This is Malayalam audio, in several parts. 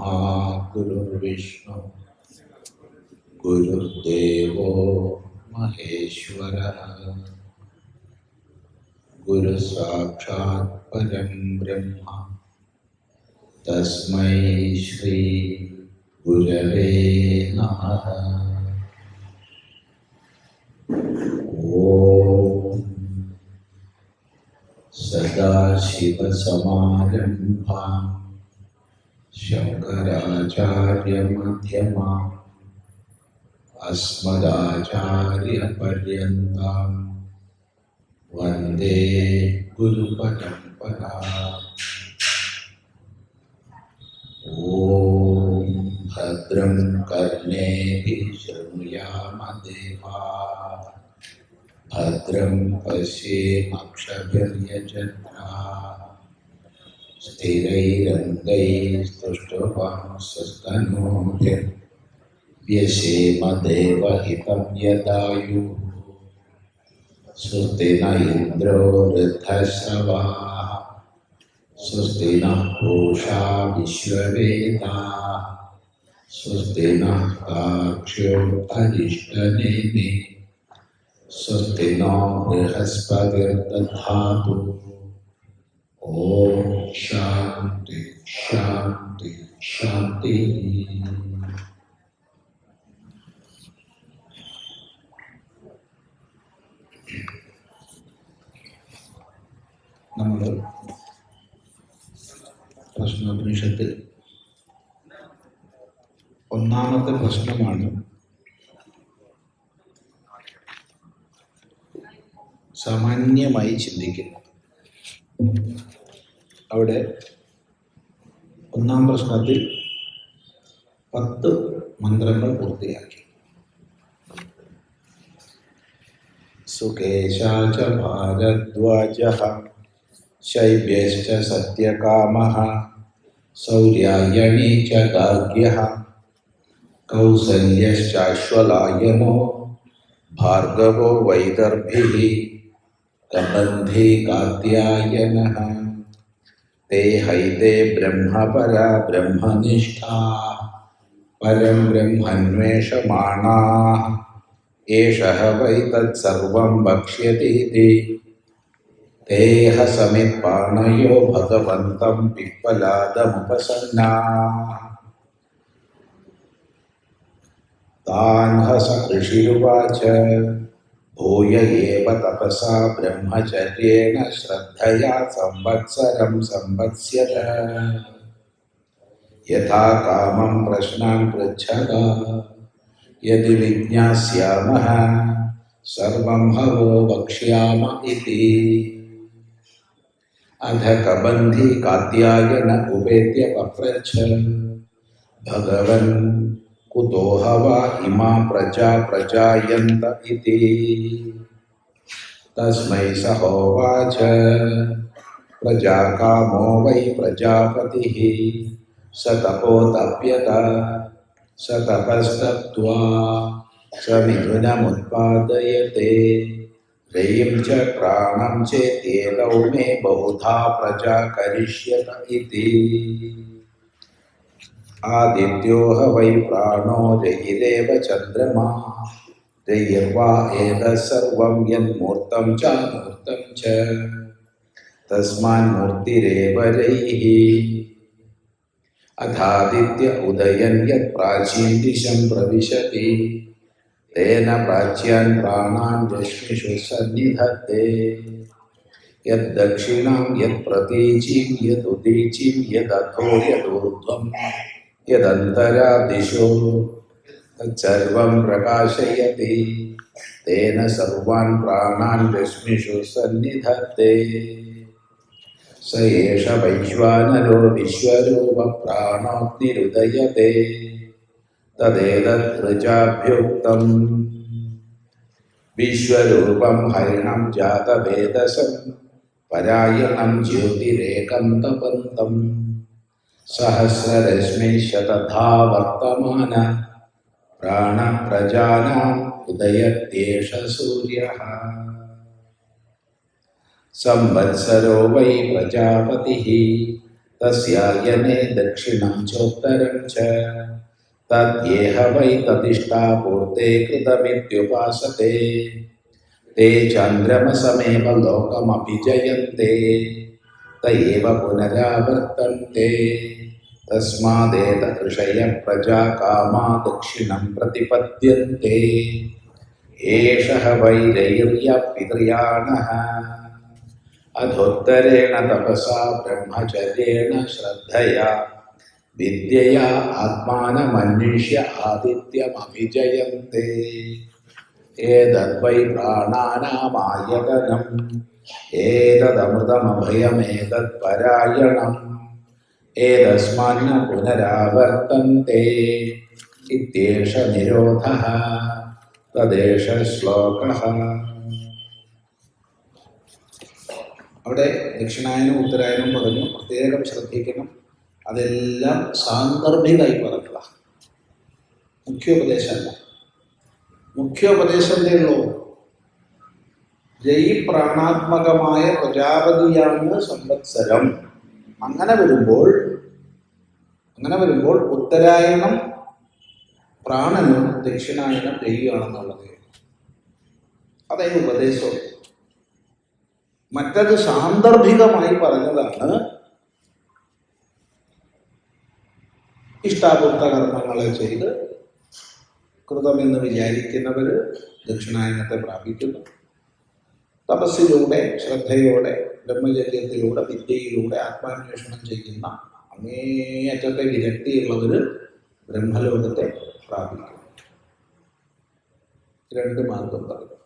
ब्रह्मा गुरुर्विष्णु गुरुर्देवो महेश्वरः गुरु साक्षात् परं ब्रह्म तस्मै श्री गुरवे नमः। ओम सदाशिवसमारम्भां शंकराचार्यमध्यमाम् अस्मदाचार्यपर्यन्तां वन्दे गुरुपरम्पराम्। ॐ भद्रं कर्णेभिः शृणुयाम देवाः भद्रं पश्येमक्षभिर्यजत्राः स्थिरैरङ्गैस्तुष्टुवांसस्तनूभिर्व्यसेम देवहितं यदायुः। स्वस्ति न इन्द्रो वृद्धश्रवाः स्वस्ति नः पूषा विश्ववेदाः स्वस्ति नः साक्ष्यो अरिष्टनेमिः स्वस्ति नो बृहस्पतिर्दधातु। ओम शांति शांति शांति। നമ്മൾ പ്രശ്നോപനിഷത്തിൽ ഒന്നാമത്തെ പ്രശ്നമാണ് സാമാന്യമായി ചിന്തിക്കുന്നത്. അവിടെ ഒന്നാം പ്രശ്നത്തിൽ 10 മന്ത്രങ്ങൾ പൂർത്തിയാക്കി. സുകേശാച ഭാരദ്വാജഃ ശൈബ്യശ്ച സത്യകാമഃ സൗര്യായണീ ച ഗാർഗ്യഃ കൗസല്യശ്ചാശ്വലായനോ ഭാർഗവോ വൈദർഭിഃ കബന്ധി കാത്യായനഃ ते हैते ब्रह्मपरा ब्रह्मनिष्ठा परं ब्रह्मन्वेषमाणाः एषः वै तत्सर्वं वक्ष्यतीति तेह समित्पाणयो भगवन्तं पिप्पलादमुपसन्नाः। तान् हस ऋषिरुवाच भूय एव तपसा ब्रह्मचर्येण श्रद्धया संवत्सरं संवत्स्यत यथा कामं प्रश्नान् पृच्छता यदि विज्ञास्यामः सर्वं हवो वक्ष्याम इति। अध कबन्धी कात्यायन उपेत्य पप्रच्छ भगवन् कुतो हवा इमा प्रजा प्रजायन्त इति। तस्मै स होवाच प्रजाकामो वै प्रजापतिः स तपोतप्यत स तपस्तप्त्वा स मिथुनमुत्पादयते रयिं च प्राणं चेत्येतौ मे बहुधा प्रजा करिष्यत इति। आदित्यो ह वै प्राणो रयिरेव चन्द्रमा रयिर्वा एतत् सर्वं यन्मूर्तं चामूर्तं च तस्मान्मूर्तिरेव रयिः। अथादित्य उदयन् यत् प्राचीं दिशं प्रविशति तेन प्राच्यान् प्राणान् रश्मिषु सन्निधत्ते यद्दक्षिणां यत्प्रतीचीं यदुदीचीं यदधो यदूर्ध्वं यदन्तरा दिशो तत्सर्वं प्रकाशयति तेन सर्वान् प्राणान् रश्मिषु सन्निधत्ते। स एष वैश्वानरो विश्वरूप प्राणोऽग्निरुदयते तदेतत् ऋचाभ्युक्तम् विश्वरूपं हरिणं जातवेदसं परायणं ज्योतिरेकं तपन्तम् सहस्ररश्मिः शतधा वर्तमान प्राणप्रजानाम् उदयत्येष सूर्यः। संवत्सरो वै प्रजापतिः തസ്യായനേ ദക്ഷിണം ചോത്തരം ച തദ്യേഹ വൈ തദിഷ്ടാപൂർത്തേ കൃതമിത്യുപാസത്തെ തേ ചന്ദ്രമസമേവ ലോകമഭിജയന്തേ തയേവ പുനരാവർത്തന്തെ തസ്മാദേതദൃശയ പ്രജാ കാമാ ദക്ഷിണം പ്രതിപദ്യന്തെ ഏഷഃ വൈരൈര്യപിതൃയാണഃ അധോത്തരേണ തപസാ ബ്രഹ്മചര്യേണ ശ്രദ്ധയാ വിദ്യയാ ആത്മാനമന്വിഷ്യ ആദിത്യമഭിജയന്തെ ഏതദ്വൈ പ്രാണാനാമായതനം ഏതദമൃതമഭയമേതത്പരായണം ഏതസ്മാന്ന പുനരാവർത്തന്തെ ഇത്യേഷ നിരോധഃ തദേശ ശ്ലോകഃ. അവിടെ ദക്ഷിണായനം ഉത്തരായനം പറഞ്ഞു, പ്രത്യേകം ശ്രദ്ധിക്കണം. അതെല്ലാം സാന്ദർഭികമായി പറഞ്ഞതാണ്, മുഖ്യോപദേശമല്ല. മുഖ്യോപദേശത്തെ ഉള്ളൂ. ജയ് പ്രാണാത്മകമായ പ്രജാപതിയാണ് സംവത്സരം. അങ്ങനെ വരുമ്പോൾ ഉത്തരായണം പ്രാണനും ദക്ഷിണായനം ജയ്യാണെന്നുള്ളത് അതേ ഉപദേശം. മറ്റത് സാന്ദർഭികമായി പറഞ്ഞതാണ്. ഇഷ്ടാപൂർത്ത കർമ്മങ്ങളെ ചെയ്ത് കൃതമെന്ന് വിചാരിക്കുന്നവർ ദക്ഷിണായനത്തെ പ്രാപിക്കുന്നു. തപസ്സിലൂടെ, ശ്രദ്ധയോടെ, ബ്രഹ്മചര്യത്തിലൂടെ, വിദ്യയിലൂടെ ആത്മാന്വേഷണം ചെയ്യുന്ന അങ്ങേയറ്റത്തെ വിരക്തിയുള്ളവർ ബ്രഹ്മലോകത്തെ പ്രാപിക്കും. രണ്ട് മാർഗം പറഞ്ഞു.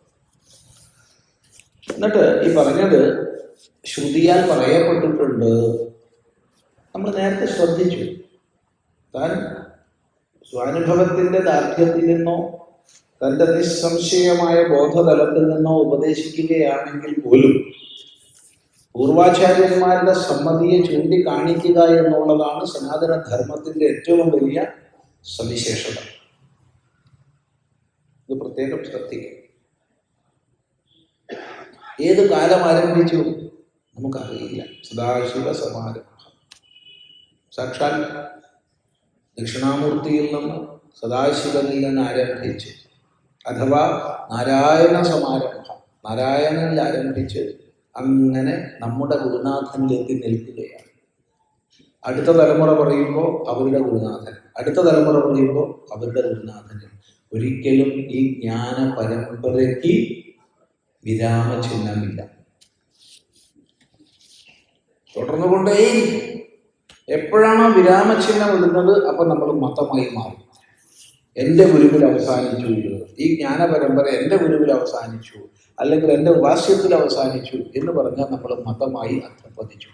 എന്നിട്ട് ഈ പറഞ്ഞത് ശ്രുതിയാൽ പറയപ്പെട്ടിട്ടുണ്ട്. നമ്മൾ നേരത്തെ ശ്രദ്ധിച്ചു. താൻ സ്വാനുഭവത്തിൻ്റെ ദാർഢ്യത്തിൽ നിന്നോ തൻ്റെ നിസ്സംശയമായ ബോധതലത്തിൽ നിന്നോ ഉപദേശിക്കുകയാണെങ്കിൽ പോലും പൂർവാചാര്യന്മാരുടെ സമ്മതിയെ ചൂണ്ടിക്കാണിക്കുക എന്നുള്ളതാണ് സനാതന ധർമ്മത്തിൻ്റെ ഏറ്റവും വലിയ സവിശേഷത. ഇത് പ്രത്യേകം ശ്രദ്ധിക്കും. ഏത് കാലം ആരംഭിച്ചു നമുക്കറിയില്ല. സദാശിവ സമാരംഭം സാക്ഷാൽ ദക്ഷിണാമൂർത്തിയിൽ നിന്ന്, സദാശിവനിൽ നിന്ന് ആരംഭിച്ച്, അഥവാ നാരായണ സമാരംഭം, നാരായണനിൽ ആരംഭിച്ച് അങ്ങനെ നമ്മുടെ ഗുരുനാഥനിലെത്തി നിൽക്കുകയാണ്. അടുത്ത തലമുറ പറയുമ്പോൾ അവരുടെ ഗുരുനാഥൻ, അടുത്ത തലമുറ പറയുമ്പോൾ അവരുടെ ഗുരുനാഥന്. ഒരിക്കലും ഈ ജ്ഞാന പരമ്പരയ്ക്ക് വിരാമചിഹ്നമില്ല. തുടർന്നുകൊണ്ടേയിരിക്കും. എപ്പോഴാണോ വിരാമചിഹ്നം ഇടുന്നത് അപ്പം നമ്മൾ മതമായി മാറും. എൻ്റെ ഗുരുവിൽ അവസാനിച്ചു, ഈ ജ്ഞാന പരമ്പര എൻ്റെ ഗുരുവിൽ അവസാനിച്ചു, അല്ലെങ്കിൽ എൻ്റെ വാസ്യത്തിൽ അവസാനിച്ചു എന്ന് പറഞ്ഞാൽ നമ്മൾ മതമായി അധപ്പതിച്ചു.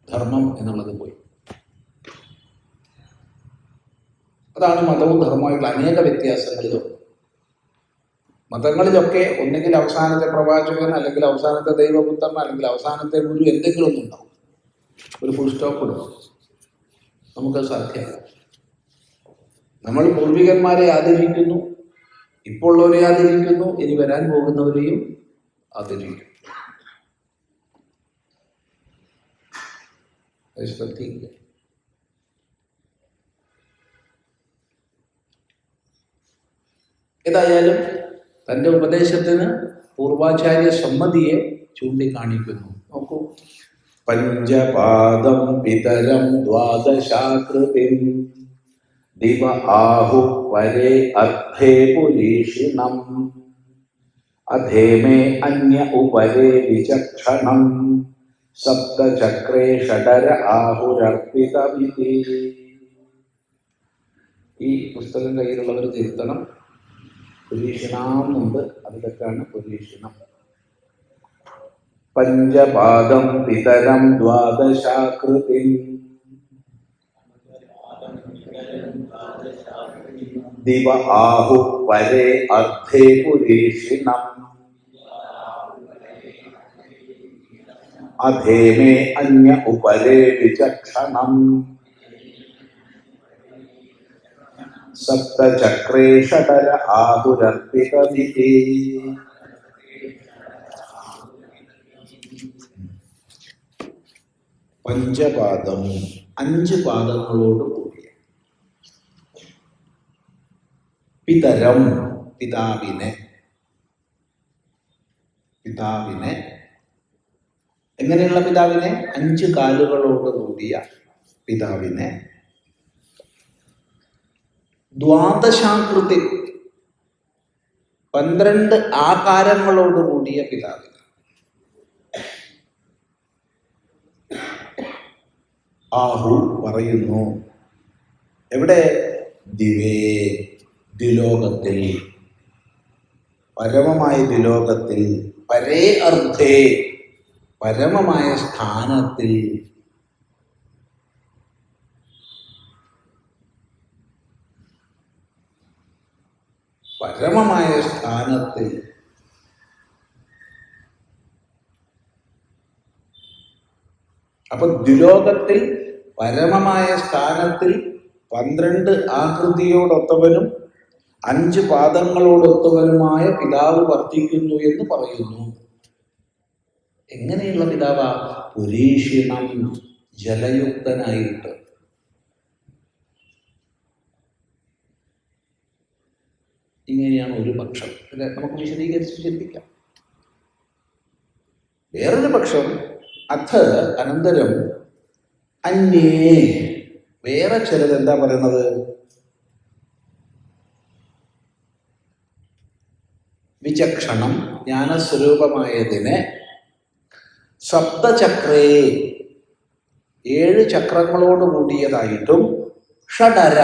ധർമ്മം എന്നുള്ളത് പോയി. അതാണ് മതവും ധർമ്മമായിട്ടുള്ള അനേക വ്യത്യാസങ്ങളിലും. മതങ്ങളിലൊക്കെ ഒന്നെങ്കിൽ അവസാനത്തെ പ്രവാചകൻ, അല്ലെങ്കിൽ അവസാനത്തെ ദൈവപുത്രൻ, അല്ലെങ്കിൽ അവസാനത്തെ ഗുരു, എന്തെങ്കിലും ഒന്നുണ്ടാവും. ഒരു ഫുൾ സ്റ്റോപ്പ് ഇടും. നമുക്കത് സാധ്യമല്ല. നമ്മൾ പൂർവികന്മാരെ ആദരിക്കുന്നു, ഇപ്പോൾ ഉള്ളവരെ ആദരിക്കുന്നു, ഇനി വരാൻ പോകുന്നവരെയും ആദരിക്കും. ശ്രദ്ധിക്കുക. ഏതായാലും തൻ്റെ ഉപദേശത്തിന് പൂർവാചാര്യ സമ്മതിയെ ചൂണ്ടിക്കാണിക്കുന്നു. നോക്കൂ. പഞ്ചപാദം പിതരം ദ്വാദശാകൃതിം ദിവ ആഹു പരേ അർത്ഥേ പുരീഷിണം അധേമേ അന്യ ഉപരേ വിചക്ഷണം സപ്തചക്രേ ഷഡര ആഹുരർപ്പിതമിതി. ഈ പുസ്തകം കയ്യിലുള്ളവർ തിരുത്തണം. പുരീഷണമെന്നുണ്ട്, അതിലൊക്കെയാണ് പുരീഷണം. പഞ്ചപാദം പിതരം ദ്വാദശാകൃതിം ദിവ ആഹു പരേ അർത്ഥേ പുരീഷിണം അധേമേ അന്യ ഉപരേ വിചക്ഷണം സപ്തചക്രേ ഷഡര ആഹുരർപ്പിതമിതി. പഞ്ചപാദം 5 പാദങ്ങളോട് കൂടിയ. പിതരം പിതാവിനെ എങ്ങനെയുള്ള പിതാവിനെ? 5 കാലുകളോട് കൂടിയ പിതാവിനെ. ദ്വാദശാകൃതി 12 ആകാരങ്ങളോട് കൂടിയ പിതാവിനെ. ആഹു പറയുന്നു. എവിടെ? ദിവേ, ദ്വിലോകത്തിൽ, പരമമായ ദ്വിലോകത്തിൽ, പരേ അർത്ഥേ, പരമമായ സ്ഥാനത്തിൽ. പരമമായ സ്ഥാനത്തിൽ. അപ്പൊ ദ്വിലോകത്തിൽ പരമമായ സ്ഥാനത്തിൽ 12 ആകൃതിയോടൊത്തവനും 5 പാദങ്ങളോടൊത്തവനുമായ പിതാവ് വർത്തിക്കുന്നു എന്ന് പറയുന്നു. എങ്ങനെയുള്ള പിതാവാ? പുരീഷിണം, ജലയുക്തനായിട്ട്. ഇങ്ങനെയാണ് ഒരു പക്ഷം. നമുക്ക് വിശദീകരിച്ച് ചിന്തിക്കാം. വേറൊരു പക്ഷം, അഥ അനന്തരം അന്യേ, വേറെ ചിലത് എന്താ പറയുന്നത്? വിചക്ഷണം, ജ്ഞാനസ്വരൂപമായതിനെ സപ്തചക്രേ, 7 ചക്രങ്ങളോട് കൂടിയതായിട്ടും ഷഡര,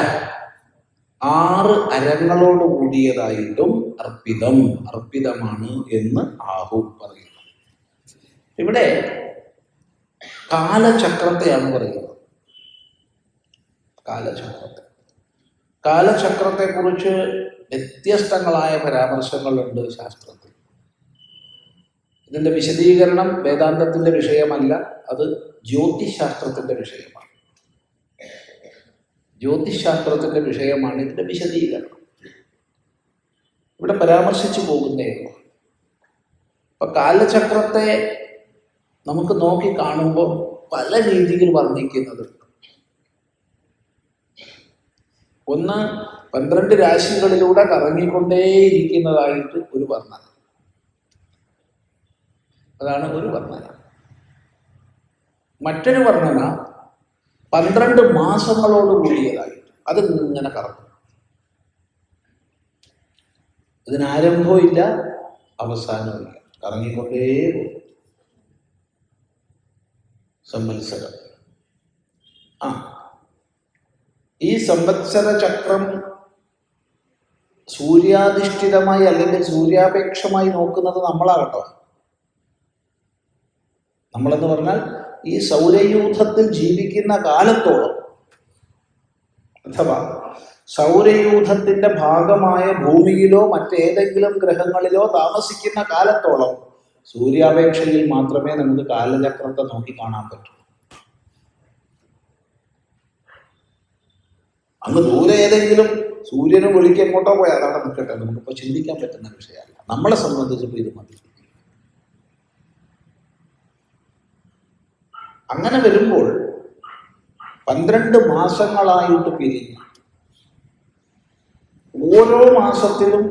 6 അരങ്ങളോട് കൂടിയതായിട്ടും അർപ്പിതമാണ് എന്ന് ആഹു പറയുന്നു. ഇവിടെ കാലചക്രത്തെയാണ് പറയുന്നത്. കാലചക്രത്തെക്കുറിച്ച് വ്യത്യസ്തങ്ങളായ പരാമർശങ്ങളുണ്ട് ശാസ്ത്രത്തിൽ. ഇതിൻ്റെ വിശദീകരണം വേദാന്തത്തിൻ്റെ വിഷയമല്ല, അത് ജ്യോതിശാസ്ത്രത്തിൻ്റെ വിഷയമാണ്. ജ്യോതിശാസ്ത്രത്തിൻ്റെ വിഷയമാണ് ഇതിൻ്റെ വിശദീകരണം. ഇവിടെ പരാമർശിച്ചു പോകുന്നേ ഉള്ളൂ. അപ്പൊ കാലചക്രത്തെ നമുക്ക് നോക്കി കാണുമ്പോൾ പല രീതിയിൽ വർണ്ണിക്കുന്നതുണ്ട്. ഒന്ന്, 12 രാശികളിലൂടെ കറങ്ങിക്കൊണ്ടേയിരിക്കുന്നതായിട്ട് ഒരു വർണ്ണന. അതാണ് ഒരു വർണ്ണന. മറ്റൊരു വർണ്ണന 12 മാസങ്ങളോട് കൂടിയതായിട്ട് അത് ഇങ്ങനെ കറങ്ങും. ഇതിനാരംഭവും ഇല്ല, അവസാനവും ഇല്ല, കറങ്ങിക്കൊണ്ടേ പോകും. സംവത്സരം. ഈ സംവത്സര ചക്രം സൂര്യാധിഷ്ഠിതമായി അല്ലെങ്കിൽ സൂര്യാപേക്ഷമായി നോക്കുന്നത് നമ്മളാകട്ടോ. നമ്മളെന്ന് പറഞ്ഞാൽ ഈ സൗരയൂഥത്തിൽ ജീവിക്കുന്ന കാലത്തോളം, അഥവാ സൗരയൂഥത്തിന്റെ ഭാഗമായ ഭൂമിയിലോ മറ്റേതെങ്കിലും ഗ്രഹങ്ങളിലോ താമസിക്കുന്ന കാലത്തോളം സൂര്യാപേക്ഷയിൽ മാത്രമേ നമുക്ക് കാലചക്രത്തെ നോക്കി കാണാൻ പറ്റൂ. അങ്ങ് ദൂരെ ഏതെങ്കിലും സൂര്യനും വിളിക്ക് എങ്ങോട്ടോ പോയാൽ അതവിടെ നിൽക്കട്ടെ, നമുക്കിപ്പോൾ ചിന്തിക്കാൻ പറ്റുന്ന വിഷയമല്ല. നമ്മളെ സംബന്ധിച്ചിപ്പോൾ ഇത് മതി. അങ്ങനെ വരുമ്പോൾ 12 മാസങ്ങളായിട്ട് പിരിഞ്ഞ് ഓരോ മാസത്തിലും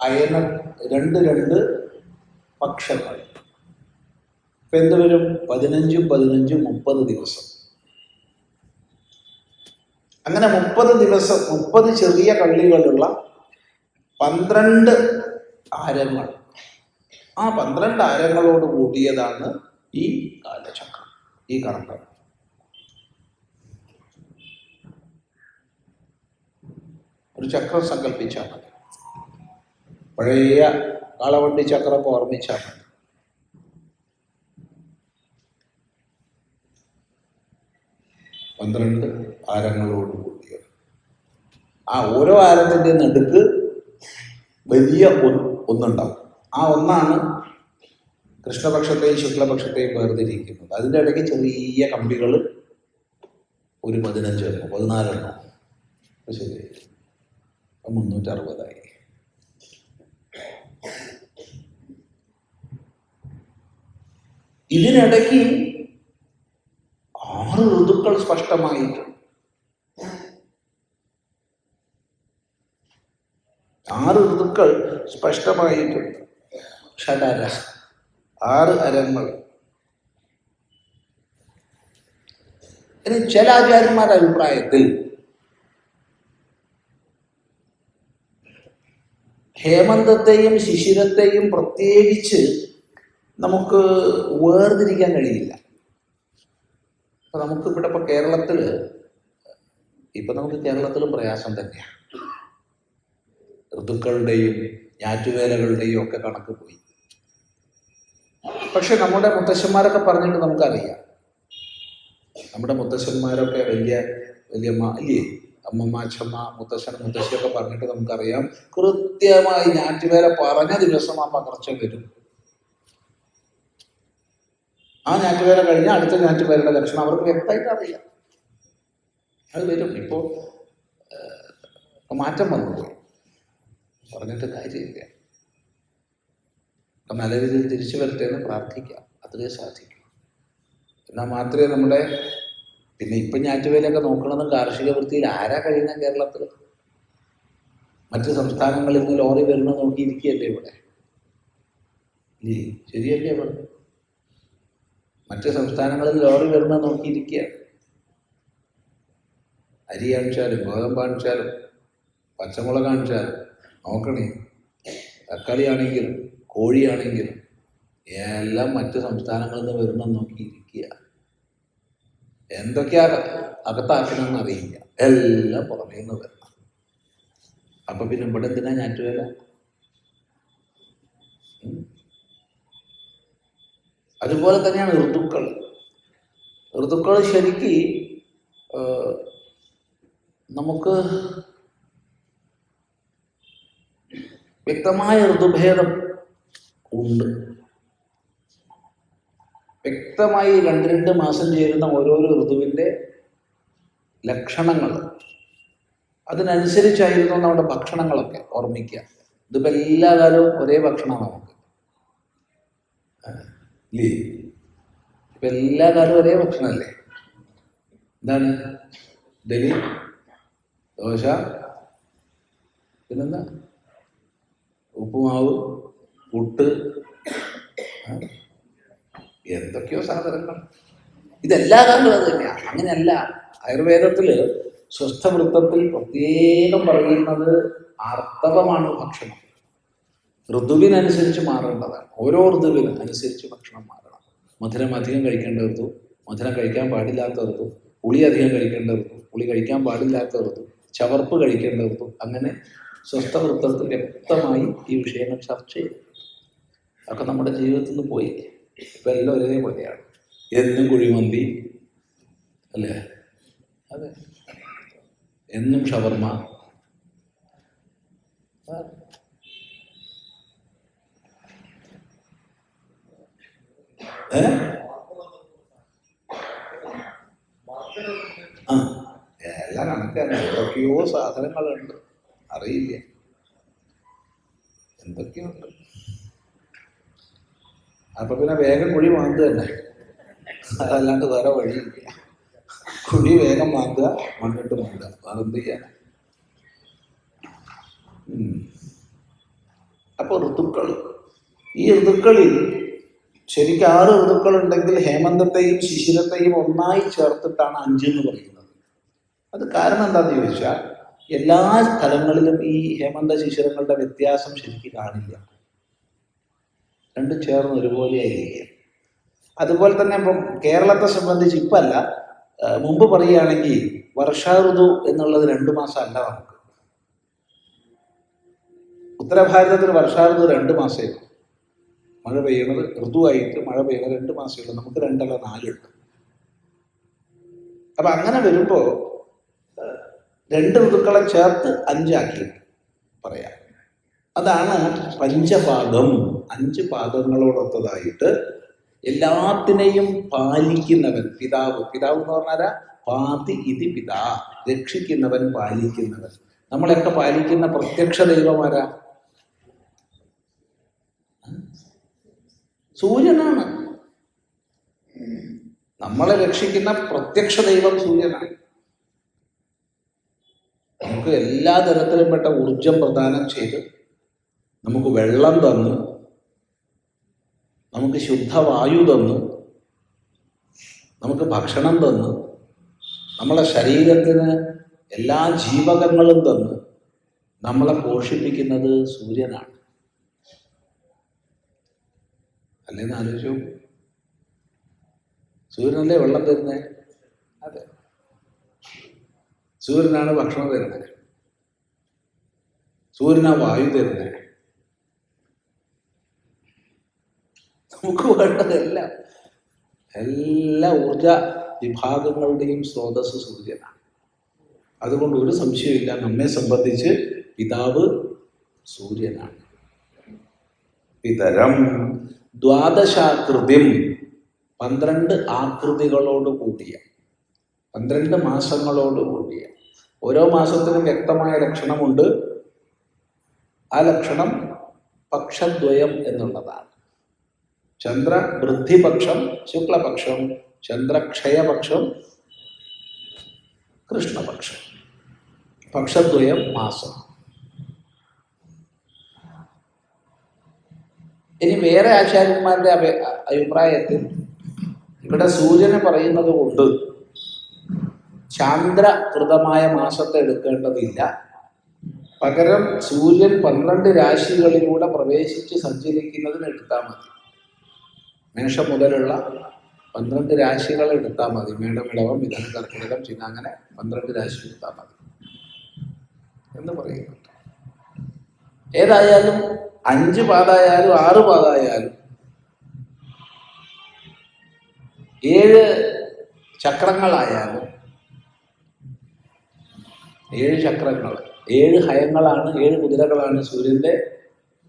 അയന 2 പക്ഷങ്ങൾ. ഇപ്പം എന്തുവരും? 15 15 30 ദിവസം. അങ്ങനെ 30 ദിവസം, 30 ചെറിയ കള്ളികളുള്ള 12 ആരങ്ങൾ. ആ 12 ആരങ്ങളോട് കൂടിയതാണ് ഈ കാലചക്രം, ഈ കറക്കം. ഒരു ചക്രം സങ്കല്പിച്ചാൽ മതി. പഴയ കാളവണ്ടി ചക്രം ഓർമ്മിച്ചാൽ മതി. പന്ത്രണ്ട് ആരങ്ങളോട് കൂടിയത്. ആ ഓരോ ആരത്തിൻ്റെ നടുക്ക് വലിയ ഒന്നുണ്ടാവും. ആ ഒന്നാണ് കൃഷ്ണപക്ഷത്തെയും ശുക്ലപക്ഷത്തെയും വേർതിരിക്കുന്നത്. അതിൻ്റെ ഇടയ്ക്ക് ചെറിയ കമ്പികൾ ഒരു 15 എണ്ണോ 14 എണ്ണോ. ശരി, 360. ഇതിനിടയ്ക്ക് 6 ഋതുക്കൾ സ്പഷ്ടമായിട്ട്, 6 ഋതുക്കൾ സ്പഷ്ടമായിട്ടുണ്ട്. ഷഡര, 6 അരങ്ങൾ. ഇനി ചില ആചാര്യന്മാരുടെ അഭിപ്രായത്തിൽ ഹേമന്തത്തെയും ശിശിരത്തെയും പ്രത്യേകിച്ച് നമുക്ക് വേർതിരിക്കാൻ കഴിയില്ല. അപ്പം നമുക്കിവിടെ ഇപ്പോൾ കേരളത്തിൽ, ഇപ്പം നമുക്ക് കേരളത്തിലും പ്രയാസം തന്നെയാണ്. ഋതുക്കളുടെയും ഞാറ്റുവേലകളുടെയും ഒക്കെ കണക്ക് പോയി. പക്ഷെ നമ്മുടെ മുത്തശ്ശന്മാരൊക്കെ പറഞ്ഞിട്ട് നമുക്കറിയാം. നമ്മുടെ മുത്തശ്ശന്മാരൊക്കെ വലിയ ഇല്ലേ, അമ്മമ്മ, അച്ഛമ്മ, മുത്തശ്ശൻ, മുത്തശ്ശിയൊക്കെ പറഞ്ഞിട്ട് നമുക്കറിയാം, കൃത്യമായി ഞാറ്റുവേല പറഞ്ഞ ദിവസം ആ പകർച്ച വരും. ആ ഞാറ്റുവേല കഴിഞ്ഞാൽ അടുത്ത ഞാറ്റുവേലയുടെ ലക്ഷണം അവർക്ക് വ്യക്തമായിട്ട് അറിയാം. അത് വരും. ഇപ്പോൾ മാറ്റം വന്നു, പറഞ്ഞിട്ട് കാര്യമില്ല. അപ്പം നല്ല രീതിയിൽ തിരിച്ചു വരട്ടെ എന്ന് പ്രാർത്ഥിക്കാം. അതിലേ സാധിക്കും. എന്നാൽ മാത്രമേ നമ്മുടെ, പിന്നെ ഇപ്പം ഞാറ്റുവേലയൊക്കെ നോക്കണതും കാർഷിക വൃത്തിയിൽ ആരാ കഴിയുന്ന കേരളത്തിൽ? മറ്റ് സംസ്ഥാനങ്ങളിൽ നിന്ന് ലോറി വരുന്നത് നോക്കിയിരിക്കുകയല്ലേ ഇവിടെ? ഇല്ലേ? ശരിയല്ലേ പറഞ്ഞു? മറ്റ് സംസ്ഥാനങ്ങളിൽ ലോറി വരുന്നത് നോക്കിയിരിക്കുകയാണ്. അരി കാണിച്ചാലും ഗോതമ്പ് കാണിച്ചാലും പച്ചമുളക് കാണിച്ചാലും നോക്കണേ. തക്കാളി ആണെങ്കിലും കോഴിയാണെങ്കിലും എല്ലാം മറ്റ് സംസ്ഥാനങ്ങളിൽ നിന്ന് വരുന്നത് നോക്കിയിരിക്കുക. എന്തൊക്കെയാ അകത്താക്കണമെന്ന് അറിയില്ല, എല്ലാം പുറമേ നിന്ന് വരണം. അപ്പൊ പിന്നെ ഇവിടെ എന്തിനാ ഞാറ്റുവേല? അതുപോലെ തന്നെയാണ് ഋതുക്കൾ. ഋതുക്കൾ ശരിക്ക് നമുക്ക് വ്യക്തമായ ഋതുഭേദം ഉണ്ട്. വ്യക്തമായി 2 മാസം ചേരുന്ന ഓരോരോ ഋതുവിൻ്റെ ലക്ഷണങ്ങൾ, അതിനനുസരിച്ചായിരുന്നു നമ്മുടെ ഭക്ഷണങ്ങളൊക്കെ. ഓർമ്മിക്കുക, ഇതിപ്പോൾ എല്ലാ കാലവും ഒരേ ഭക്ഷണമാണ് നമുക്ക്, ഇല്ലേ? ഇപ്പം എല്ലാ കാലവും ഒരേ ഭക്ഷണമല്ലേ? എന്താണ്? ഇഡലി, ദോശ, പിന്നെന്താ, ഉപ്പുമാവ്, പുട്ട്, എന്തൊക്കെയോ സാധനങ്ങൾ. ഇതെല്ലാ കാലവും അത് തന്നെയാണ്. അങ്ങനെയല്ല. ആയുർവേദത്തിൽ സ്വസ്ഥവൃത്തത്തിൽ പ്രത്യേകം പറയുന്നത് ആർത്തവമാണ് ഭക്ഷണം. ഋതുവിനനുസരിച്ച് മാറേണ്ടതാണ്. ഓരോ ഋതുവിന് അനുസരിച്ച് ഭക്ഷണം മാറണം. മധുരം അധികം കഴിക്കേണ്ട ഋതു, മധുരം കഴിക്കാൻ പാടില്ലാത്ത ഋതു, പുളി അധികം കഴിക്കേണ്ട ഋതു, പുളി കഴിക്കാൻ പാടില്ലാത്ത ഋതു, ചവർപ്പ് കഴിക്കേണ്ട ഋതു. അങ്ങനെ സ്വസ്ഥവൃത്തത്തിൽ വ്യക്തമായി ഈ വിഷയങ്ങൾ ചർച്ച ചെയ്തു. അതൊക്കെ നമ്മുടെ ജീവിതത്തിൽ നിന്ന് പോയി. ഇപ്പം എല്ലാം ഒരേപോലെയാണ്. എന്നും കുഴിമന്തി അല്ലേ? അതെ, എന്നും ഷവർമ. എല്ലാം കണക്കാണ്. എന്തൊക്കെയോ സാധനങ്ങളുണ്ട്, അറിയില്ല, എന്തൊക്കെയുണ്ട്. അപ്പൊ പിന്നെ വേഗം കുഴി മാന്തുക തന്നെ, അതല്ലാണ്ട് വേറെ വഴിയില്ല. കുഴി വേഗം മാന്തുക, മണ്ണിട്ട് മാന്തുക, വേറെന്ത് ചെയ്യാനാ? അപ്പോൾ ഋതുക്കൾ, ഈ ഋതുക്കളിൽ ശരിക്കും 6 ഋതുക്കളുണ്ടെങ്കിൽ ഹേമന്തത്തെയും ശിശിരത്തെയും ഒന്നായി ചേർത്തിട്ടാണ് 5 എന്ന് പറയുന്നത്. അത് കാരണം എന്താണെന്ന് ചോദിച്ചാൽ, എല്ലാ സ്ഥലങ്ങളിലും ഈ ഹേമന്ത ശിശിരങ്ങളുടെ വ്യത്യാസം ശരിക്കും കാണില്ല. രണ്ടും ചേർന്ന് ഒരുപോലെ ആയിരിക്കും. അതുപോലെ തന്നെ ഇപ്പം കേരളത്തെ സംബന്ധിച്ച് ഇപ്പം അല്ല, മുമ്പ് പറയുകയാണെങ്കിൽ വർഷാ ഋതു എന്നുള്ളത് 2 മാസം അല്ല നമുക്ക്. ഉത്തരഭാരതത്തിൽ വർഷാ ഋതു 2 മാസമേ ഉള്ളൂ. മഴ പെയ്യണത് ഋതുവായിട്ട് മഴ പെയ്യണത് 2 മാസമേ ഉള്ളൂ. നമുക്ക് 2 അല്ല 4 ഉണ്ട്. അപ്പം അങ്ങനെ വരുമ്പോൾ 2 ഋതുക്കളെ ചേർത്ത് 5 ആക്കി പറയാം. അതാണ് പഞ്ചപാദം. 5 പാദങ്ങളോടൊത്തതായിട്ട് എല്ലാത്തിനെയും പാലിക്കുന്നവൻ പിതാവ്. പിതാവ് എന്ന് പറഞ്ഞാൽ പാതി ഇതി പിതാ, രക്ഷിക്കുന്നവൻ, പാലിക്കുന്നവൻ. നമ്മളെയൊക്കെ പാലിക്കുന്ന പ്രത്യക്ഷ ദൈവമാരാ? സൂര്യനാണ്. നമ്മളെ രക്ഷിക്കുന്ന പ്രത്യക്ഷ ദൈവം സൂര്യനാണ്. നമുക്ക് എല്ലാ തരത്തിലും പെട്ട ഊർജം പ്രദാനം ചെയ്ത് നമുക്ക് വെള്ളം തന്നു, നമുക്ക് ശുദ്ധവായു തന്നു, നമുക്ക് ഭക്ഷണം തന്നു, നമ്മളെ ശരീരത്തിന് എല്ലാ ജീവകങ്ങളും തന്നു നമ്മളെ പോഷിപ്പിക്കുന്നത് സൂര്യനാണ്. അല്ലെന്ന് ആലോചിച്ചു. സൂര്യനല്ലേ വെള്ളം തരുന്നത്? അതെ, സൂര്യനാണ് ഭക്ഷണം തരുന്നത്, സൂര്യനാ വായു തരുന്നത്. നമുക്ക് വേണ്ടതെല്ലാം എല്ലാ ഊർജ വിഭാഗങ്ങളുടെയും സ്രോതസ് സൂര്യനാണ്. അതുകൊണ്ട് ഒരു സംശയമില്ല, നമ്മെ സംബന്ധിച്ച് പിതാവ് സൂര്യനാണ്. പിതരം ദ്വാദശാകൃതിം 12 ആകൃതികളോട് കൂടിയ, 12 മാസങ്ങളോട് കൂടിയ. ഓരോ മാസത്തിനും വ്യക്തമായ ലക്ഷണമുണ്ട്. ആ ലക്ഷണം പക്ഷദ്വയം എന്നുള്ളതാണ്. ചന്ദ്ര വൃദ്ധിപക്ഷം ശുക്ലപക്ഷം, ചന്ദ്രക്ഷയപക്ഷം കൃഷ്ണപക്ഷം, പക്ഷദ്വയം മാസം. ഇനി വേറെ ആചാര്യന്മാരുടെ അഭിപ്രായത്തിൽ ഇവിടെ സൂര്യനെ പറയുന്നത് കൊണ്ട് ചാന്ദ്രകൃതമായ മാസത്തെ എടുക്കേണ്ടതില്ല. പകരം സൂര്യൻ 12 രാശികളിലൂടെ പ്രവേശിച്ച് സഞ്ചരിക്കുന്നതിന് എടുത്താൽ മതി. മേഷം മുതലുള്ള 12 രാശികൾ എടുത്താൽ മതി. മേടം, ഇടവം, മിഥുനം, കർക്കിടകം, ചിങ്ങ, അങ്ങനെ 12 രാശി എടുത്താൽ മതി എന്ന് പറയുന്നുണ്ട്. ഏതായാലും 5 പാദായാലും 6 പാദായാലും 7 ചക്രങ്ങളായാലും 7 ചക്രങ്ങൾ, 7 ഹയങ്ങളാണ്, 7 കുതിരകളാണ് സൂര്യൻ്റെ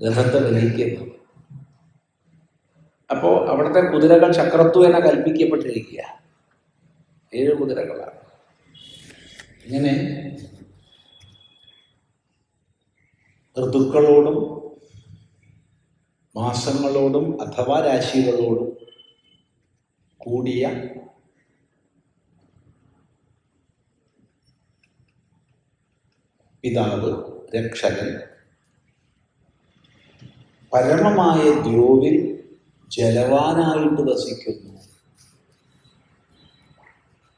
രഥത്തെ വഹിക്കുന്നത്. അപ്പോൾ അവിടുത്തെ കുതിരകൾ ചക്രത്വേന കൽപ്പിക്കപ്പെട്ടിരിക്കുക 7 കുതിരകളാണ്. ഇങ്ങനെ ഋതുക്കളോടും മാസങ്ങളോടും അഥവാ രാശികളോടും കൂടിയ പിതാവ് രക്ഷകൻ പരമമായ ദ്യോവിൽ ജലവാനായിട്ട് വസിക്കുന്നു.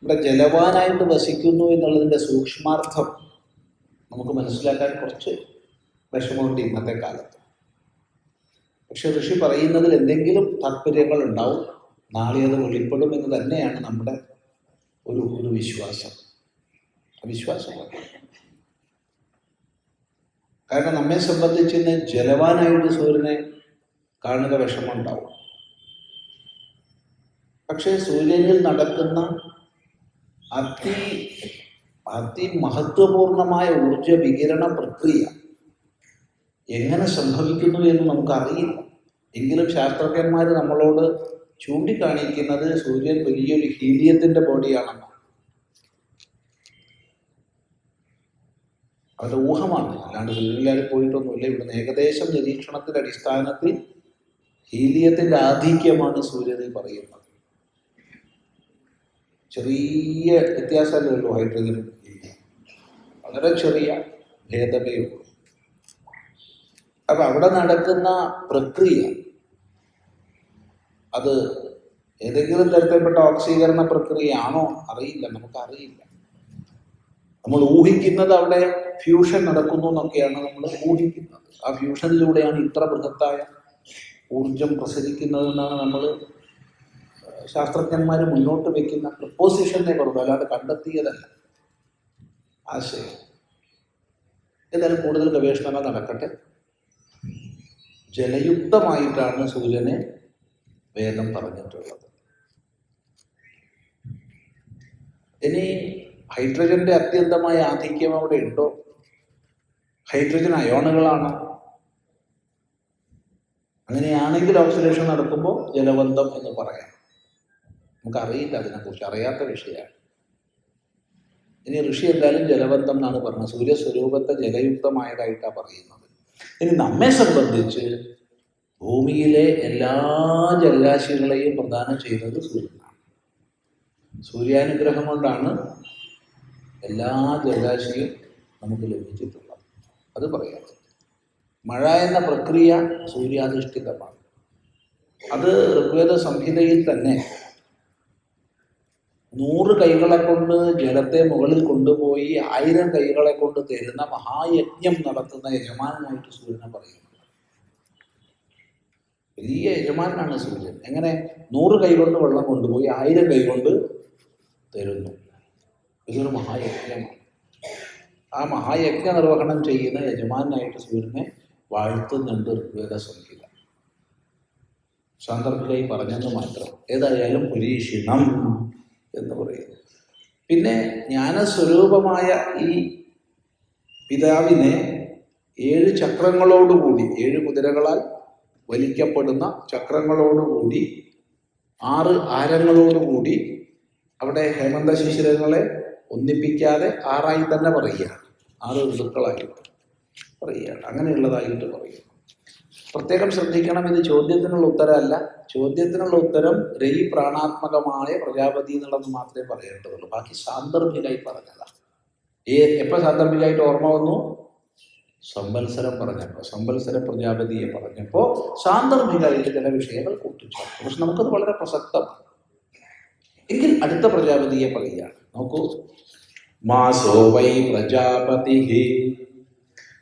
ഇവിടെ ജലവാനായിട്ട് വസിക്കുന്നു എന്നുള്ളതിൻ്റെ സൂക്ഷ്മാർത്ഥം നമുക്ക് മനസ്സിലാക്കാൻ കുറച്ച് വിഷമമുണ്ട് ഇന്നത്തെ കാലത്ത്. പക്ഷെ ഋഷി പറയുന്നതിൽ എന്തെങ്കിലും താല്പര്യങ്ങൾ ഉണ്ടാവും. നാളെ അത് വെളിപ്പെടും എന്ന് തന്നെയാണ് നമ്മുടെ ഒരു വിശ്വാസം. വിശ്വാസമാണ്. കാരണം നമ്മെ സംബന്ധിച്ച് ഇന്ന് ജലവാനായിട്ട് സൂര്യനെ കാണുക വിഷമമുണ്ടാവും. പക്ഷേ സൂര്യനിൽ നടക്കുന്ന അതിമഹത്വപൂർണമായ ഊർജ വികിരണ പ്രക്രിയ എങ്ങനെ സംഭവിക്കുന്നു എന്ന് നമുക്കറിയില്ല. എങ്കിലും ശാസ്ത്രജ്ഞന്മാർ നമ്മളോട് ചൂണ്ടിക്കാണിക്കുന്നത് സൂര്യൻ വലിയൊരു ഹീലിയത്തിൻ്റെ ബോഡിയാണെന്നാണ്. അവരുടെ ഊഹമാണ്, അല്ലാണ്ട് സൂര്യനിലാരും പോയിട്ടൊന്നുമില്ല. ഇവിടുന്ന് ഏകദേശം നിരീക്ഷണത്തിൻ്റെ അടിസ്ഥാനത്തിൽ ഹീലിയത്തിൻ്റെ ആധിക്യമാണ് സൂര്യനിൽ പറയുന്നത്. ചെറിയ വ്യത്യാസമല്ലേ ഉള്ളൂ ഹൈഡ്രജനും ഹീലിയം, വളരെ ചെറിയ ഭേദമേ ഉള്ളൂ. അപ്പം അവിടെ നടക്കുന്ന പ്രക്രിയ അത് ഏതെങ്കിലും തരത്തിൽപ്പെട്ട ഓക്സീകരണ പ്രക്രിയയാണോ അറിയില്ല, നമുക്കറിയില്ല. നമ്മൾ ഊഹിക്കുന്നത് അവിടെ ഫ്യൂഷൻ നടക്കുന്നു എന്നൊക്കെയാണ് നമ്മൾ ഊഹിക്കുന്നത്. ആ ഫ്യൂഷനിലൂടെയാണ് ഇത്ര ബൃഹത്തായ ഊർജം പ്രസരിക്കുന്നതെന്നാണ് നമ്മൾ ശാസ്ത്രജ്ഞന്മാർ മുന്നോട്ട് വയ്ക്കുന്ന പ്രപ്പോസിഷനെ പറഞ്ഞു, അല്ലാതെ കണ്ടെത്തിയതല്ല ആശയം. ഏതായാലും കൂടുതൽ ഗവേഷണങ്ങൾ നടക്കട്ടെ. ജലയുക്തമായിട്ടാണ് സൂര്യനെ വേദം പറഞ്ഞിട്ടുള്ളത്. ഇനി ഹൈഡ്രജന്റെ അത്യന്തമായ ആധിക്യം അവിടെ ഉണ്ടോ? ഹൈഡ്രജൻ അയോണുകളാണ്. അങ്ങനെയാണെങ്കിൽ ഓക്സിഡേഷൻ നടക്കുമ്പോൾ ജലബന്ധം എന്ന് പറയാം. നമുക്കറിയില്ല, അതിനെക്കുറിച്ച് അറിയാത്ത വിഷയമാണ്. ഇനി ഋഷി എന്തായാലും ജലബന്ധം എന്നാണ് പറഞ്ഞത്. സൂര്യസ്വരൂപത്തെ ജലയുക്തമായതായിട്ടാണ് പറയുന്നത്. ഇനി നമ്മെ സംബന്ധിച്ച് ഭൂമിയിലെ എല്ലാ ജലരാശികളെയും പ്രദാനം ചെയ്യുന്നത് സൂര്യനാണ്. സൂര്യാനുഗ്രഹം കൊണ്ടാണ് എല്ലാ ജലരാശിയും നമുക്ക് ലഭിച്ചിട്ടുള്ളത്. അത് പറയാം. മഴ എന്ന പ്രക്രിയ സൂര്യാധിഷ്ഠിതമാണ്. അത് ഋഗ്വേദ സംഹിതയിൽ തന്നെ 100 കൈകളെ കൊണ്ട് ജലത്തെ മുകളിൽ കൊണ്ടുപോയി 1000 കൈകളെ കൊണ്ട് തരുന്ന മഹായജ്ഞം നടത്തുന്ന യജമാനായിട്ട് സൂര്യനെ പറയുന്നു. വലിയ യജമാനാണ് സൂര്യൻ. എങ്ങനെ 100 കൈ കൊണ്ട് വെള്ളം കൊണ്ടുപോയി 1000 കൈ കൊണ്ട് തരുന്നു. ഇതൊരു മഹായജ്ഞമാണ്. ആ മഹായജ്ഞ നിർവഹണം ചെയ്യുന്ന യജമാനായിട്ട് സൂര്യനെ വാഴ്ത്തുന്നുണ്ട് ഋഗ്വേദ സംഹിത. സാന്ദർഭികമായി പറഞ്ഞെന്ന് മാത്രം. ഏതായാലും പുരീഷിണം എന്ന് പറയുന്നു. പിന്നെ ജ്ഞാനസ്വരൂപമായ ഈ പിതാവിനെ 7 ചക്രങ്ങളോടുകൂടി, 7 കുതിരകളാൽ വലിക്കപ്പെടുന്ന ചക്രങ്ങളോടുകൂടി, 6 ആരങ്ങളോടുകൂടി, അവിടെ ഹേമന്ത ശിശിരങ്ങളെ ഒന്നിപ്പിക്കാതെ 6ആയി തന്നെ പറയുകയാണ്. 6 ഋതുക്കളായിട്ട് പറയുകയാണ്. അങ്ങനെയുള്ളതായിട്ട് പറയുന്നു. പ്രത്യേകം ശ്രദ്ധിക്കണം, ഇത് ചോദ്യത്തിനുള്ള ഉത്തരമല്ല. ചോദ്യത്തിനുള്ള ഉത്തരം രയി പ്രാണാത്മകമായ പ്രജാപതി എന്നുള്ളത് മാത്രമേ പറയേണ്ടതുള്ളൂ. ബാക്കി സാന്ദർഭികമായി പറഞ്ഞതാണ്. എപ്പോൾ സാന്ദർഭികമായിട്ട് ഓർമ്മ വന്നു? സംവത്സരം പറഞ്ഞപ്പോൾ, സംവത്സര പ്രജാപതിയെ പറഞ്ഞപ്പോൾ സാന്ദർഭികമായിട്ട് ചില വിഷയങ്ങൾ കൂട്ടിച്ചേർത്തു. പക്ഷെ നമുക്കത് വളരെ പ്രസക്തമാണ്. എങ്കിൽ അടുത്ത പ്രജാപതിയെ പറയുകയാണ്. നോക്കൂ. മാസോ വൈ പ്രജാപതി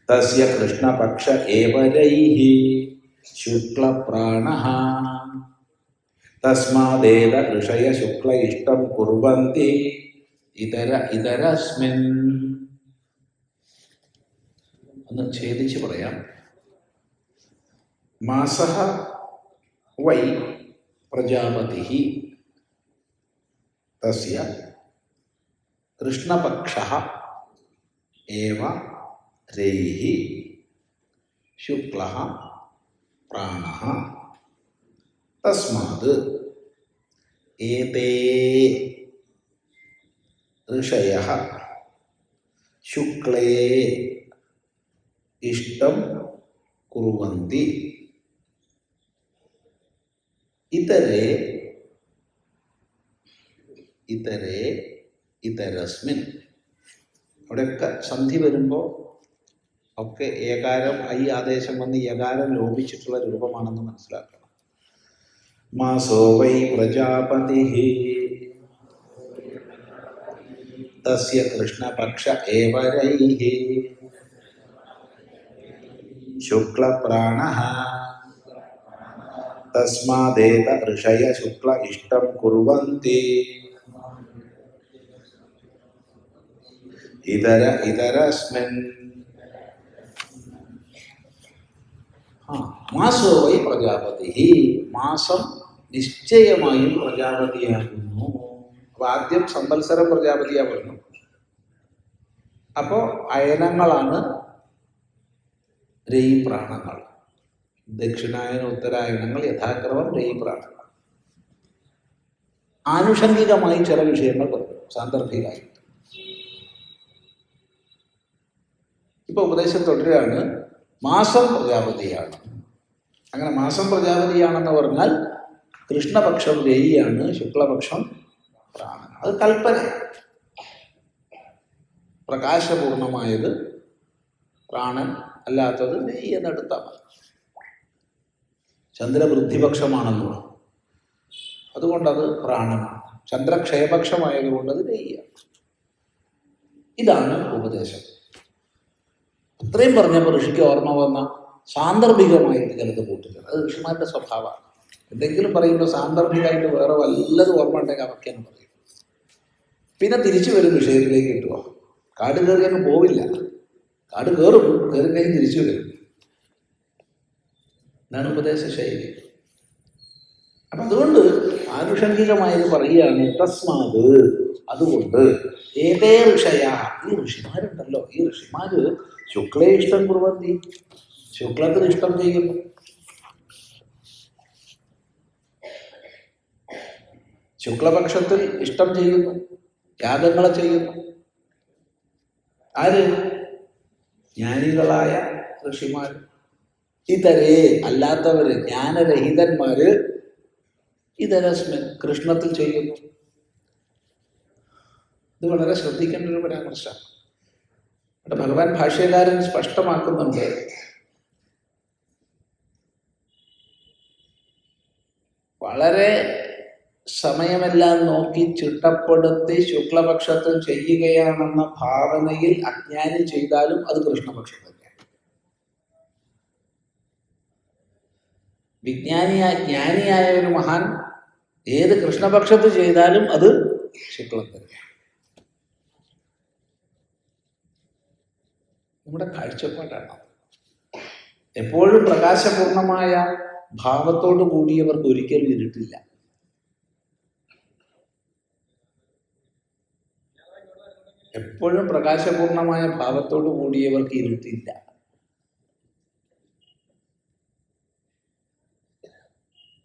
തസ്യ കൃഷ്ണപക്ഷ ഏവരൈഃ ശുക്ലപ്രാണഃ തസ്മാദേത ഋഷയ ശുക്ല ഇഷ്ടം കുർവന്തി ഇതരസ്മിൻ. ഒന്ന് ഛേദിച്ച് പറയാം. മാസഃ വൈ പ്രജാപതിഃ തസ്യ കൃഷ്ണപക്ഷഃ ഏവ രൈഃ ശുക്ലഃ പ്രാണഃ തസ്മാത് ഏതേ ഋഷയഃ ശുക്ലേ ഇഷ്ടം കുർവന്തി ഇതരസ്മിൻ. അവിടെയൊക്കെ സന്ധി വരുമ്പോൾ ഒക്കെ ഏകാരം ഐ ആദേശം വന്ന് ഏകാരം ലോപിച്ചിട്ടുള്ള രൂപമാണെന്ന് മനസ്സിലാക്കണം. മാസോ വൈ പ്രജാപതിഃ തസ്യ കൃഷ്ണപക്ഷ ഏവരൈഃ ശുക്ലപ്രാണഃ തസ്മാദേത ഋഷയ ശുക്ല ഇഷ്ടം കുർവന്തി ഇതരസ്മിൻ. മാസോ വൈ പ്രജാപതി. മാസം നിശ്ചയമായും പ്രജാപതിയാകുന്നു. അപ്പോൾ ആദ്യം സംവത്സരം പ്രജാപതിയാ പറഞ്ഞു. അപ്പോൾ അയനങ്ങളാണ് രയി പ്രാണങ്ങൾ. ദക്ഷിണായന ഉത്തരായണങ്ങൾ യഥാക്രമം രയി പ്രാണങ്ങൾ. ആനുഷംഗികമായി ചില വിഷയങ്ങൾ പറഞ്ഞു സാന്ദർഭികമായി. ഇപ്പൊ ഉപദേശം തുടരുകയാണ്. മാസം പ്രജാപതിയാണ്. അങ്ങനെ മാസം പ്രജാപതിയാണെന്ന് പറഞ്ഞാൽ കൃഷ്ണപക്ഷം രയിയാണ്, ശുക്ലപക്ഷം പ്രാണൻ. അത് കൽപ്പന. പ്രകാശപൂർണമായത് പ്രാണൻ, അല്ലാത്തത് രയി എന്നെടുത്താൽ മതി. ചന്ദ്രവൃദ്ധിപക്ഷമാണല്ലോ, അതുകൊണ്ടത് പ്രാണനാണ്. ചന്ദ്രക്ഷയപക്ഷമായതുകൊണ്ട് അത് രയിയാണ്. ഇതാണ് ഉപദേശം. ഇത്രയും പറഞ്ഞപ്പോൾ ഋഷിക്ക് ഓർമ്മ വന്ന സാന്ദർഭികമായിട്ട് ചിലത് കൂട്ടുന്നത്. അത് ഋഷിമാരുടെ സ്വഭാവമാണ്. എന്തെങ്കിലും പറയുമ്പോൾ സാന്ദർഭികമായിട്ട് വേറെ വല്ലതും ഓർമ്മ ഉണ്ടെങ്കിൽ അതൊക്കെയാണ് പറയും. പിന്നെ തിരിച്ചു വരും വിഷയത്തിലേക്ക് കിട്ടുക. കാട് കയറി അങ്ങ് പോവില്ല. കാട് കയറും, കയറി കഴിഞ്ഞ് തിരിച്ചു വരും. എന്നാണ് ഉപദേശ ശൈലി. അപ്പം അതുകൊണ്ട് ആനുഷംഗികമായത് പറയുകയാണ്. തസ്മാത്, അതുകൊണ്ട് ഏതേ ഋഷയ, ഈ ഋഷിമാരുണ്ടല്ലോ, ഈ ഋഷിമാര് ശുക്ലേ ഇഷ്ടം കുർവന്തി, ശുക്ലത്തിന് ഇഷ്ടം ചെയ്യുന്നു. ശുക്ലപക്ഷത്തിൽ ഇഷ്ടം ചെയ്യുന്നു, യാഗങ്ങളെ ചെയ്യുന്നു. ആര്? ജ്ഞാനികളായ ഋഷിമാർ. ഇതരേ, അല്ലാത്തവര്, ജ്ഞാനരഹിതന്മാര് ഇതരസ്മിൻ, കൃഷ്ണത്തിൽ ചെയ്യുന്നു. ഇത് വളരെ ശ്രദ്ധിക്കേണ്ട ഒരു പരാമർശമാണ്. ഇവിടെ ഭഗവാൻ ഭാഷ്യകാരൻ സ്പഷ്ടമാക്കുന്നുണ്ട്, വളരെ സമയമെല്ലാം നോക്കി ചിട്ടപ്പെടുത്തി ശുക്ലപക്ഷത്തിൽ ചെയ്യുകയാണെന്ന ഭാവനയിൽ അജ്ഞാനി ചെയ്താലും അത് കൃഷ്ണപക്ഷം തന്നെയാണ്. ജ്ഞാനിയായ ഒരു മഹാൻ ഏത് കൃഷ്ണപക്ഷത്ത് ചെയ്താലും അത് ശുക്ലം തന്നെയാണ്. നമ്മുടെ കാഴ്ചപ്പാടാണ്. എപ്പോഴും പ്രകാശപൂർണമായ ഭാവത്തോടു കൂടിയവർക്ക് ഒരിക്കലും ഇരുട്ടില്ല. എപ്പോഴും പ്രകാശപൂർണമായ ഭാവത്തോടു കൂടിയവർക്ക് ഇരുട്ടില്ല.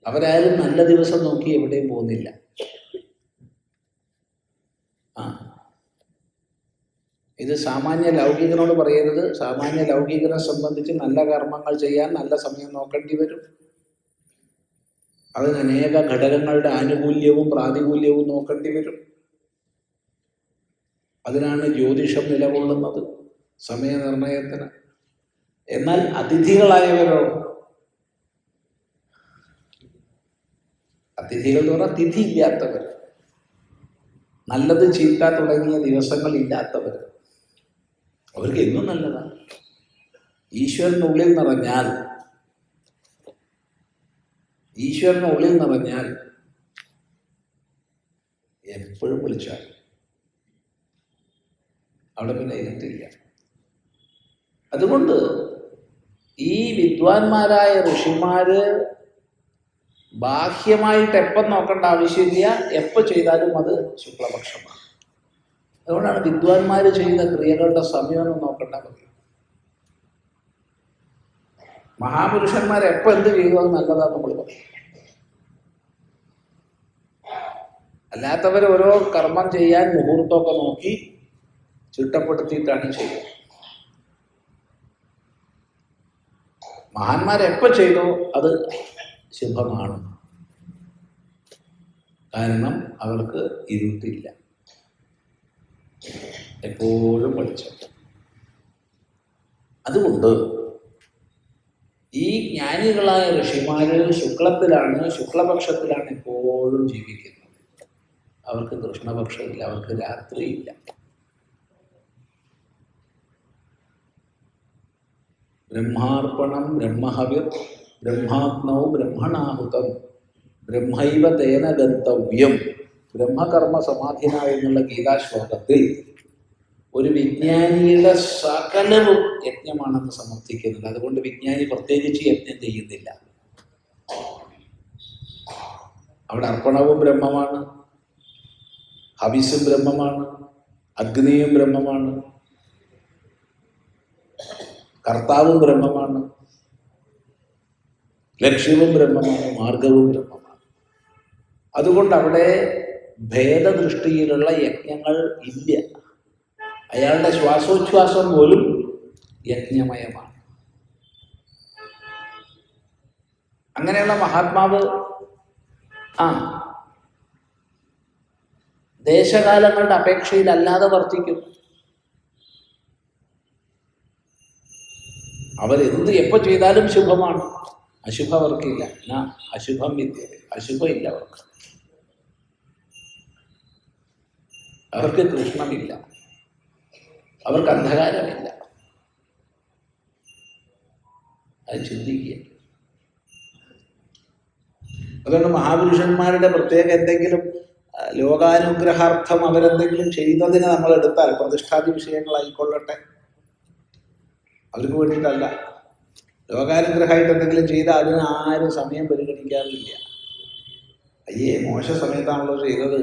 അവരാരും നല്ല ദിവസം നോക്കി എവിടെയും പോകുന്നില്ല. ഇത് സാമാന്യ ലൗകികനോട് പറയരുത്. സാമാന്യ ലൗകികനെ സംബന്ധിച്ച് നല്ല കർമ്മങ്ങൾ ചെയ്യാൻ നല്ല സമയം നോക്കേണ്ടി വരും. അതിന് അനേക ഘടകങ്ങളുടെ ആനുകൂല്യവും പ്രാതികൂല്യവും നോക്കേണ്ടി വരും. അതിനാണ് ജ്യോതിഷം നിലകൊള്ളുന്നത്, സമയനിർണയത്തിന്. എന്നാൽ അതിഥികളായവരോ, അതിഥികൾ എന്ന് പറഞ്ഞാൽ തിഥി ഇല്ലാത്തവർ, നല്ലത് ചീത്ത തുടങ്ങിയ ദിവസങ്ങളില്ലാത്തവർ, അവർക്ക് എന്നും നല്ലതാണ്. ഈശ്വരനുള്ളിൽ നിറഞ്ഞാൽ എപ്പോഴും വിളിച്ചാൽ അവിടെ പിന്നെ ഇരുട്ടില്ല. അതുകൊണ്ട് ഈ വിദ്വാൻമാരായ ഋഷിമാര് ബാഹ്യമായിട്ട് എപ്പം നോക്കേണ്ട ആവശ്യമില്ല, എപ്പോൾ ചെയ്താലും അത് ശുക്ലപക്ഷമാണ്. അതുകൊണ്ടാണ് വിദ്വാൻമാർ ചെയ്ത ക്രിയകളുടെ സമയമൊന്നും നോക്കേണ്ട മതി. മഹാപുരുഷന്മാർ എപ്പോൾ എന്ത് ചെയ്തു അത് നല്ലതാന്ന് നമ്മൾ പറയും. അല്ലാത്തവർ ഓരോ കർമ്മം ചെയ്യാൻ മുഹൂർത്തമൊക്കെ നോക്കി ചിട്ടപ്പെടുത്തിയിട്ടാണ് ചെയ്യുന്നത്. മഹാന്മാരെപ്പോൾ ചെയ്തോ അത് ശുഭമാണ്. കാരണം അവർക്ക് ഇരുട്ടില്ല, എപ്പോഴും പഠിച്ചു. അതുകൊണ്ട് ഈ ജ്ഞാനികളായ ഋഷിമാര് ശുക്ലപക്ഷത്തിലാണ് എപ്പോഴും ജീവിക്കുന്നത്. അവർക്ക് കൃഷ്ണപക്ഷമില്ല, അവർക്ക് രാത്രിയില്ല. ബ്രഹ്മാർപ്പണം ബ്രഹ്മഹവിർ ബ്രഹ്മാത്മൗ ബ്രഹ്മണാഹുതം ബ്രഹ്മൈവ തേന ഗന്തവ്യം. ബ്രഹ്മകർമ്മ സമാധിന എന്നുള്ള ഗീതാശ്ലോകത്തിൽ ഒരു വിജ്ഞാനിയുടെ സകലവും യജ്ഞമാണെന്ന് സമർത്ഥിക്കുന്നുണ്ട്. അതുകൊണ്ട് വിജ്ഞാനി പ്രത്യേകിച്ച് യജ്ഞം ചെയ്യുന്നില്ല. അവിടെ അർപ്പണവും ബ്രഹ്മമാണ്, ഹവിസും ബ്രഹ്മമാണ്, അഗ്നിയും ബ്രഹ്മമാണ്, കർത്താവും ബ്രഹ്മമാണ്, ലക്ഷ്യവും ബ്രഹ്മമാണ്, മാർഗവും ബ്രഹ്മമാണ്. അതുകൊണ്ട് അവിടെ ഭേദദൃഷ്ടിയിലുള്ള യജ്ഞങ്ങൾ ഇല്ല. അയാളുടെ ശ്വാസോച്ഛ്വാസം പോലും യജ്ഞമയമാണ്. അങ്ങനെയുള്ള മഹാത്മാവ് ദേശകാലങ്ങളുടെ അപേക്ഷയിലല്ലാതെ വർത്തിക്കും. അവരെന്ത് എപ്പോൾ ചെയ്താലും ശുഭമാണ്. അശുഭം അവർക്കില്ല. അശുഭം വിദ്യ, അശുഭമില്ല അവർക്ക്. അവർക്ക് കൃഷ്ണമില്ല, അവർക്ക് അന്ധകാരമില്ല. അത് ചിന്തിക്കുക. അതുകൊണ്ട് മഹാപുരുഷന്മാരുടെ പ്രത്യേക എന്തെങ്കിലും ലോകാനുഗ്രഹാർത്ഥം അവരെന്തെങ്കിലും ചെയ്തതിന് നമ്മൾ എടുത്താൽ, പ്രതിഷ്ഠാദി വിഷയങ്ങളായിക്കൊള്ളട്ടെ, അവർക്ക് വേണ്ടിയിട്ടല്ല. ലോകാനുഗ്രഹമായിട്ട് എന്തെങ്കിലും ചെയ്താൽ അതിന് ആരും സമയം പരിഗണിക്കാറില്ല. അയ്യേ, മോശ സമയത്താണല്ലോ ചെയ്തത്,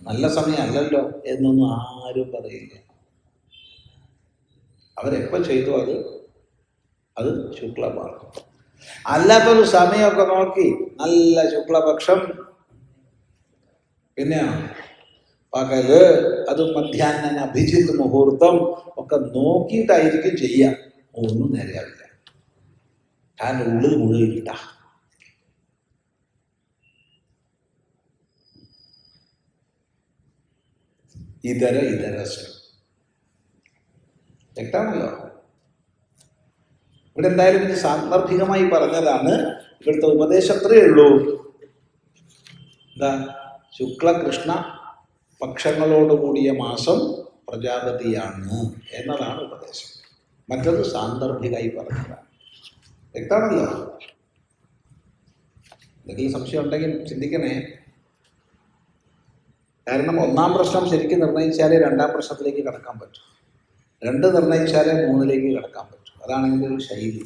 നല്ല സമയമല്ലല്ലോ എന്നൊന്നും ആരും പറയില്ല. അവരെപ്പോൾ ചെയ്തു അത് ശുക്ലമാണ്. അല്ലാത്തൊരു സമയമൊക്കെ നോക്കി നല്ല ശുക്ലപക്ഷം, പിന്നെ പകല്, അതും മധ്യാഹ്ന അഭിജിത്ത് മുഹൂർത്തം ഒക്കെ നോക്കിയിട്ടായിരിക്കും ചെയ്യാം. ഒന്നും നേരെയാവില്ല. കാരണം ഉള്ളിൽ മുഴുവൻ ഇട്ട. ഇതരസ്വരം. വ്യക്തമാണല്ലോ. ഇവിടെ എന്തായാലും ഇത് സാന്ദർഭികമായി പറഞ്ഞതാണ്. ഇവിടുത്തെ ഉപദേശത്രേ ഉള്ളൂ. എന്താ? ശുക്ലകൃഷ്ണ പക്ഷങ്ങളോടുകൂടിയ മാസം പ്രജാപതിയാണ് എന്നതാണ് ഉപദേശം. മറ്റത് സാന്ദർഭികമായി പറഞ്ഞതാണ്. വ്യക്തമാണല്ലോ. എന്തെങ്കിലും സംശയം ഉണ്ടെങ്കിൽ ചിന്തിക്കണേ. കാരണം ഒന്നാം പ്രശ്നം ശരിക്കും നിർണ്ണയിച്ചാലേ രണ്ടാം പ്രശ്നത്തിലേക്ക് കടക്കാൻ പറ്റും. 2 നിർണ്ണയിച്ചാലേ 3ലേക്ക് കടക്കാൻ പറ്റും. അതാണ് ഇതിൻ്റെ ഒരു ശൈലി.